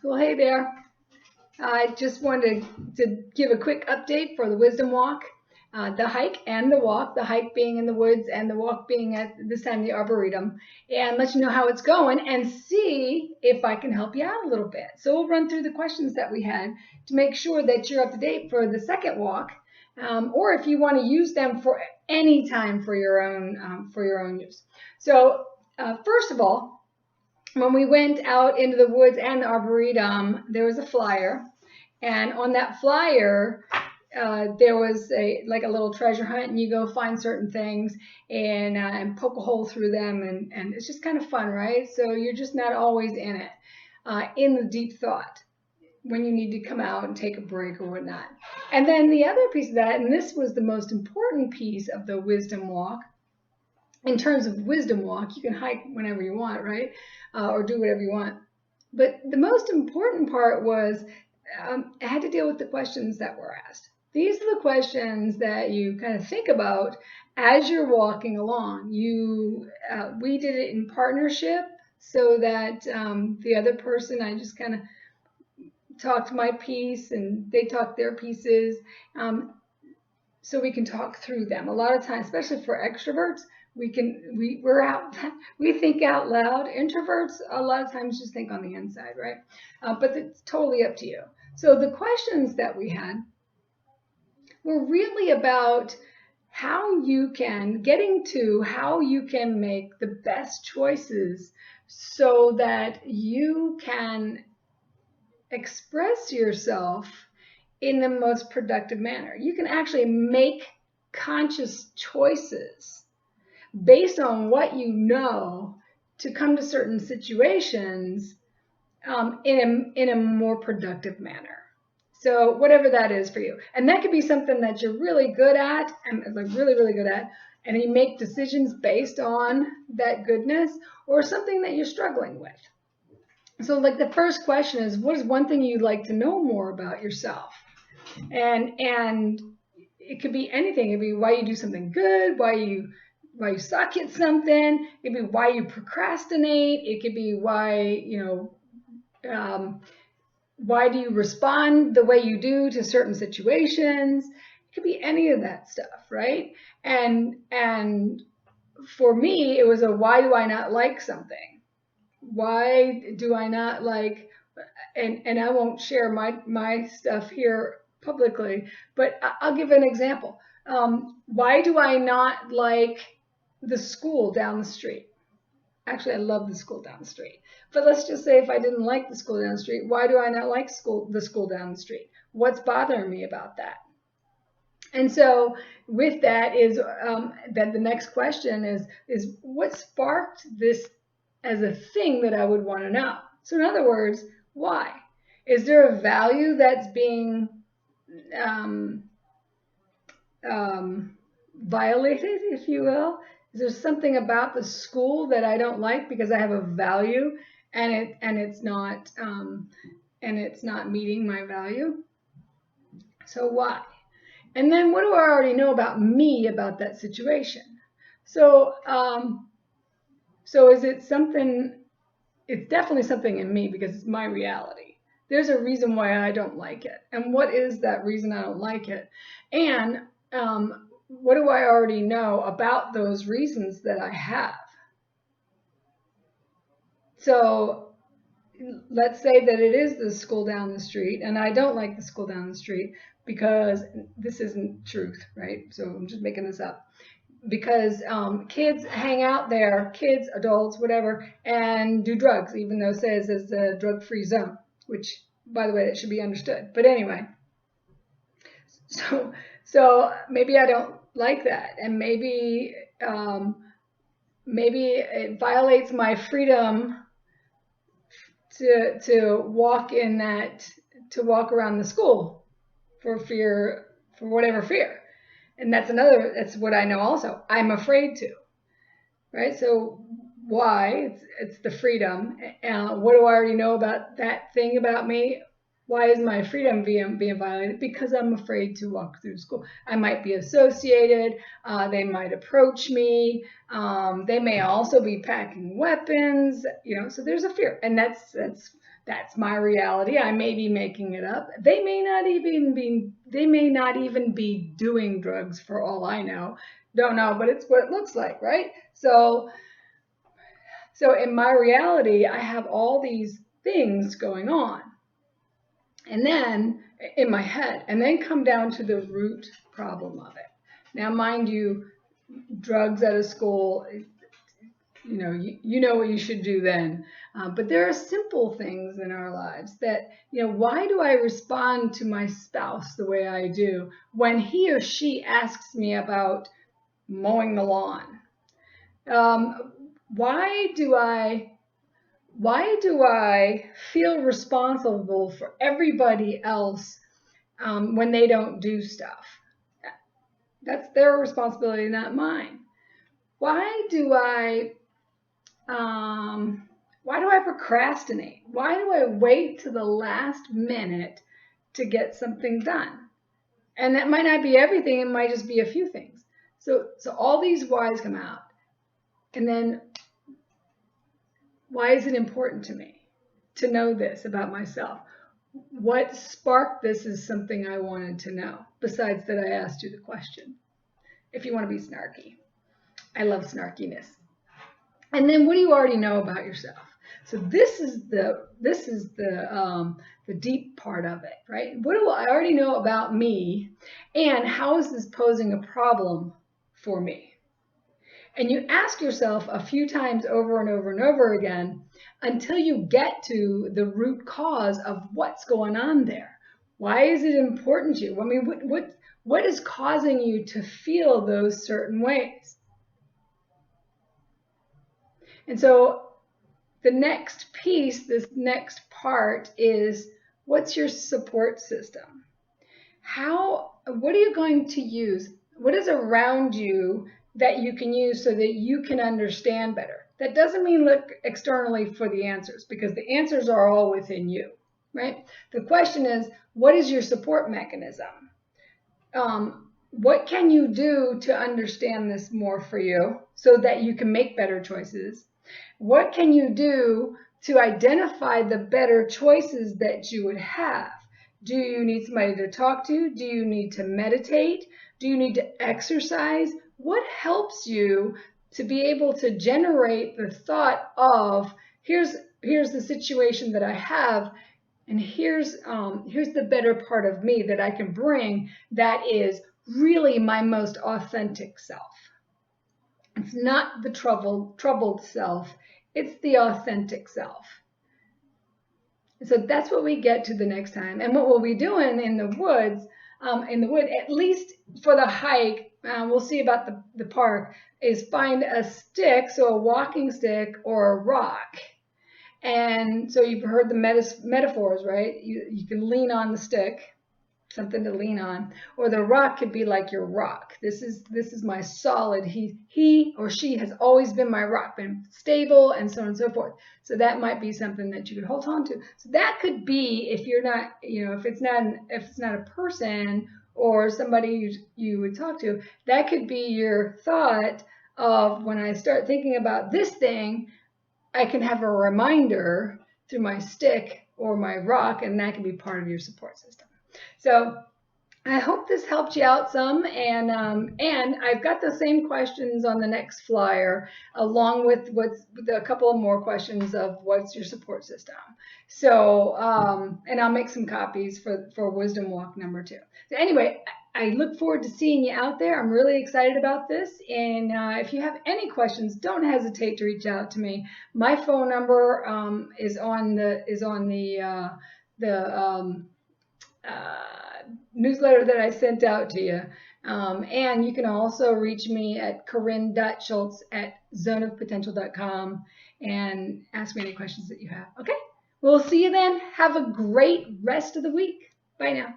Well, hey there. I just wanted to give a quick update for the Wisdom Walk, the hike and the walk, the hike being in the woods and the walk being at this time the Arboretum, and let you know how it's going and see if I can help you out a little bit. So we'll run through the questions that we had to make sure that you're up to date for the second walk, or if you want to use them for any time for your own use. So first of all, when we went out into the woods and the arboretum, there was a flyer, and on that flyer, there was a little treasure hunt, and you go find certain things and poke a hole through them, and it's just kind of fun, right? So you're just not always in it, in the deep thought when you need to come out and take a break or whatnot. And then the other piece of that, and this was the most important piece of the wisdom walk, in terms of wisdom walk, you can hike whenever you want, right? Or do whatever you want. But the most important part was I had to deal with the questions that were asked. These are the questions that you kind of think about as you're walking along. We did it in partnership so that the other person, I just kind of talked my piece and they talked their pieces. So we can talk through them. A lot of times, especially for extroverts, we think out loud. Introverts a lot of times just think on the inside, right? But it's totally up to you. So the questions that we had were really about getting to how you can make the best choices so that you can express yourself in the most productive manner. You can actually make conscious choices based on what you know to come to certain situations in a more productive manner. So whatever that is for you. And that could be something that you're really good at, and like really, really good at, and you make decisions based on that goodness, or something that you're struggling with. So like the first question is, what is one thing you'd like to know more about yourself? And it could be anything. It could be why you do something good, why you suck at something. It could be why you procrastinate. It could be why do you respond the way you do to certain situations. It could be any of that stuff, right? And for me, it was a why do I not like something? Why do I not like? And I won't share my stuff here publicly, but I'll give an example. Why do I not like the school down the street? Actually, I love the school down the street. But let's just say if I didn't like the school down the street, why do I not like the school down the street? What's bothering me about that? And so with that is that the next question is what sparked this as a thing that I would want to know? So in other words, why? Is there a value that's being um, violated, if you will? Is there something about the school that I don't like because I have a value and it's not meeting my value? So why? And then what do I already know about me about that situation? So so is it something? It's definitely something in me because it's my reality. There's a reason why I don't like it. And what is that reason I don't like it? And what do I already know about those reasons that I have? So let's say that it is the school down the street, and I don't like the school down the street because this isn't truth, right? So I'm just making this up. Because kids hang out there, kids, adults, whatever, and do drugs, even though it says it's a drug-free zone, which, by the way, that should be understood. But anyway, so maybe I don't like that, and maybe it violates my freedom to walk around the school for whatever fear. And that's what I know also. I'm afraid to, right? So why? It's the freedom. What do I already know about that thing about me? Why is my freedom being violated? Because I'm afraid to walk through school. I might be associated. They might approach me. They may also be packing weapons. So there's a fear, and that's my reality. I may be making it up. They may not even be doing drugs for all I know. Don't know, but it's what it looks like, right? So in my reality, I have all these things going on. And then in my head, and then come down to the root problem of it. Now, mind you, drugs at a school, you know what you should do then. But there are simple things in our lives that, why do I respond to my spouse the way I do when he or she asks me about mowing the lawn? Why do I feel responsible for everybody else when they don't do stuff? That's their responsibility, not mine. Why do I procrastinate? Why do I wait to the last minute to get something done? And that might not be everything. It might just be a few things. So all these whys come out. And then, why is it important to me to know this about myself? What sparked this is something I wanted to know, besides that I asked you the question. If you want to be snarky. I love snarkiness. And then what do you already know about yourself? So this is the deep part of it, right? What do I already know about me, and how is this posing a problem for me? And you ask yourself a few times over and over and over again until you get to the root cause of what's going on there. Why is it important to you? I mean, what is causing you to feel those certain ways? And so the next piece, this next part is, what's your support system? What are you going to use? What is around you that you can use so that you can understand better? That doesn't mean look externally for the answers, because the answers are all within you, right? The question is, what is your support mechanism? What can you do to understand this more for you so that you can make better choices? What can you do to identify the better choices that you would have? Do you need somebody to talk to? Do you need to meditate? Do you need to exercise? What helps you to be able to generate the thought of, here's the situation that I have, and here's the better part of me that I can bring that is really my most authentic self. It's not the troubled self. It's the authentic self. So that's what we get to the next time. And what we'll be doing in the wood, at least for the hike, we'll see about the park, is find a stick, so a walking stick or a rock. And so you've heard the metaphors, right? You can lean on the stick, something to lean on, or the rock could be like your rock. This is my solid. He or she has always been my rock, been stable, and so on and so forth. So that might be something that you could hold on to. So that could be, if you're not, if it's not a person or somebody you would talk to, that could be your thought of, when I start thinking about this thing, I can have a reminder through my stick or my rock, and that can be part of your support system. So I hope this helped you out some, and I've got the same questions on the next flyer, along with a couple of more questions of what's your support system. So and I'll make some copies for Wisdom Walk number 2. So anyway, I look forward to seeing you out there. I'm really excited about this, and if you have any questions, don't hesitate to reach out to me. My phone number is on the newsletter that I sent out to you. And you can also reach me at corinne.schultz@zoneofpotential.com and ask me any questions that you have. Okay, we'll see you then. Have a great rest of the week. Bye now.